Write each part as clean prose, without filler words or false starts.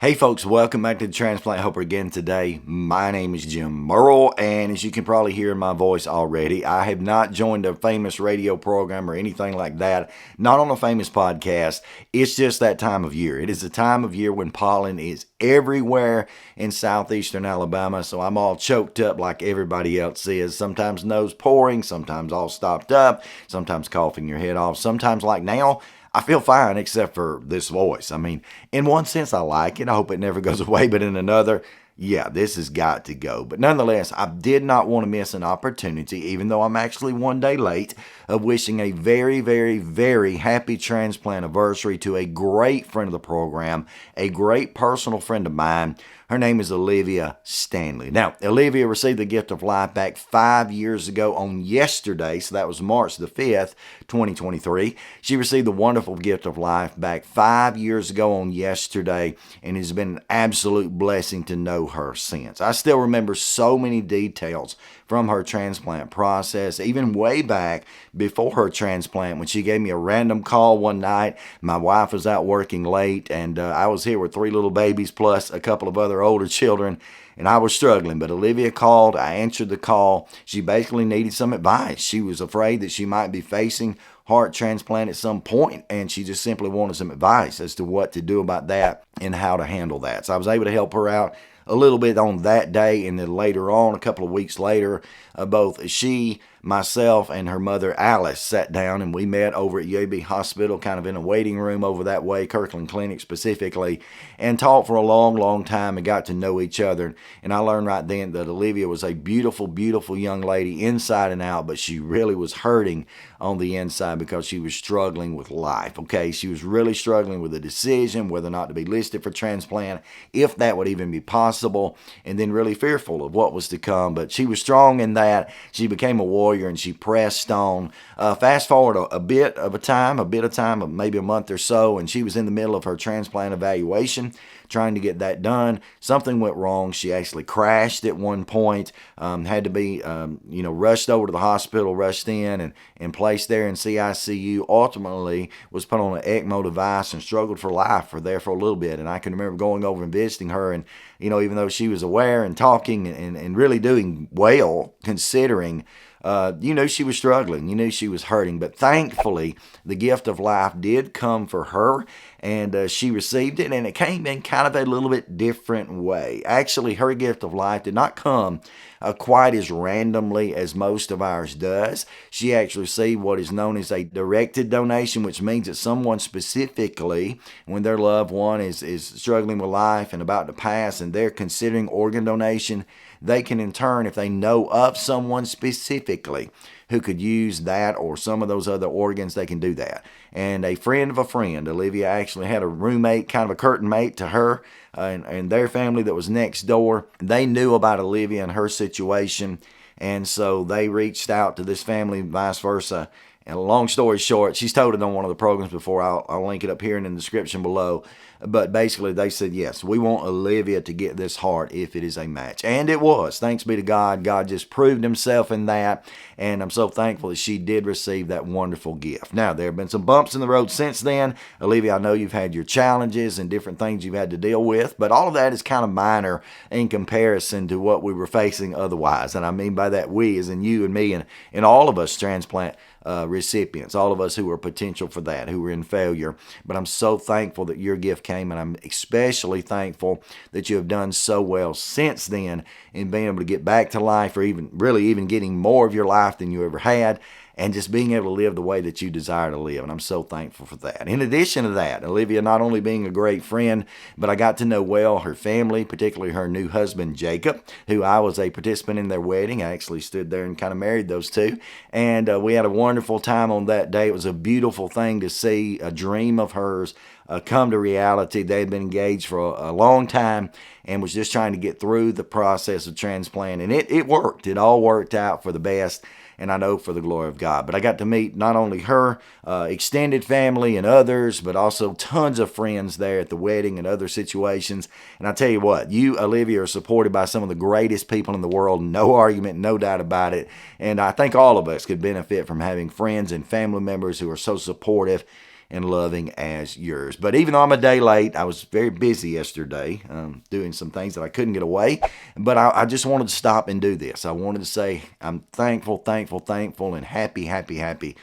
Hey folks, welcome back to the Transplant Helper again today. My name is Jim Merle, and as you can probably hear in my voice already, I have not joined a famous radio program or anything like that, not on a famous podcast. It's just that time of year. It is the time of year when pollen is everywhere in southeastern Alabama, so I'm all choked up like everybody else is. Sometimes nose pouring, sometimes all stopped up, sometimes coughing your head off, sometimes like now, I feel fine except for this voice. I mean, in one sense, I like it. I hope it never goes away, but in another, yeah, this has got to go. But nonetheless, I did not want to miss an opportunity, even though I'm actually one day late, of wishing a very, very, very happy transplant anniversary to a great friend of the program, a great personal friend of mine. Her name is Olivia Stanley. Now, Olivia received the gift of life back 5 years ago on yesterday, so that was March the 5th, 2023. She received the wonderful gift of life back 5 years ago on yesterday, and it has been an absolute blessing to know her since. I still remember so many details from her transplant process, even way back before her transplant when she gave me a random call one night. My wife was out working late, and I was here with 3 little babies plus a couple of other older children, and I was struggling. But Olivia called. I answered the call. She basically needed some advice. She was afraid that she might be facing heart transplant at some point, and she just simply wanted some advice as to what to do about that and how to handle that. So I was able to help her out a little bit on that day, and then later on, a couple of weeks later, both she, myself, and her mother Alice sat down and we met over at UAB Hospital, kind of in a waiting room over that way, Kirkland Clinic specifically, and talked for a long, long time and got to know each other. And I learned right then that Olivia was a beautiful, beautiful young lady inside and out, but she really was hurting on the inside because she was struggling with life. Okay, she was really struggling with the decision whether or not to be listed for transplant, if that would even be possible, and then really fearful of what was to come. But she was strong in that. She became a warrior and she pressed on. Fast forward a bit of time, maybe a month or so, and she was in the middle of her transplant evaluation, trying to get that done. Something went wrong. She actually crashed at one point, had to be, rushed over to the hospital, rushed in and placed there in CICU. Ultimately was put on an ECMO device and struggled for life for there for a little bit. And I can remember going over and visiting her, and even though she was aware and talking and really doing well, considering she was struggling. She was hurting. But thankfully, the gift of life did come for her, and she received it, and it came in kind of a little bit different way. Actually, her gift of life did not come quite as randomly as most of ours does. She actually received what is known as a directed donation, which means that someone specifically, when their loved one is struggling with life and about to pass and they're considering organ donation, they can in turn, if they know of someone specifically who could use that or some of those other organs, they can do that. And a friend of a friend, Olivia actually had a roommate, kind of a curtain mate to her and their family that was next door. They knew about Olivia and her situation, and so they reached out to this family, vice versa. And long story short, she's told it on one of the programs before. I'll link it up here in the description below. But basically, they said, yes, we want Olivia to get this heart if it is a match. And it was. Thanks be to God. God just proved himself in that. And I'm so thankful that she did receive that wonderful gift. Now, there have been some bumps in the road since then. Olivia, I know you've had your challenges and different things you've had to deal with. But all of that is kind of minor in comparison to what we were facing otherwise. And I mean by that we, as in you and me and all of us transplant recipients, all of us who were potential for that, who were in failure. But I'm so thankful that your gift came, and I'm especially thankful that you have done so well since then in being able to get back to life, or even getting more of your life than you ever had, and just being able to live the way that you desire to live. And I'm so thankful for that. In addition to that, Olivia not only being a great friend, but I got to know well her family, particularly her new husband, Jacob, who I was a participant in their wedding. I actually stood there and kind of married those two. And we had a wonderful time on that day. It was a beautiful thing to see a dream of hers come to reality. They had been engaged for a long time and was just trying to get through the process of transplant. And it worked. It all worked out for the best, and I know for the glory of God. But I got to meet not only her extended family and others, but also tons of friends there at the wedding and other situations. And I tell you what, you, Olivia, are supported by some of the greatest people in the world. No argument, no doubt about it. And I think all of us could benefit from having friends and family members who are so supportive and loving as yours. But even though I'm a day late, I was very busy yesterday doing some things that I couldn't get away. But I just wanted to stop and do this. I wanted to say I'm thankful, and happy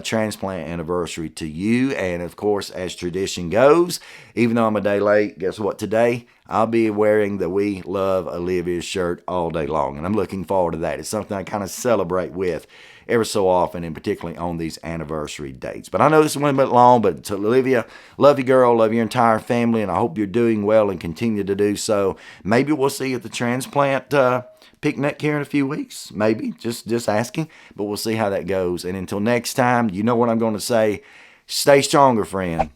transplant anniversary to you. And of course, as tradition goes, even though I'm a day late, guess what? Today, I'll be wearing the We Love Olivia's shirt all day long. And I'm looking forward to that. It's something I kind of celebrate with ever so often, and particularly on these anniversary dates. But I know this went a bit long, but to Olivia, love you, girl, love your entire family, and I hope you're doing well and continue to do so. Maybe we'll see you at the transplant picnic here in a few weeks. Maybe, just asking, but we'll see how that goes. And until next time, you know what I'm going to say. Stay stronger, friend.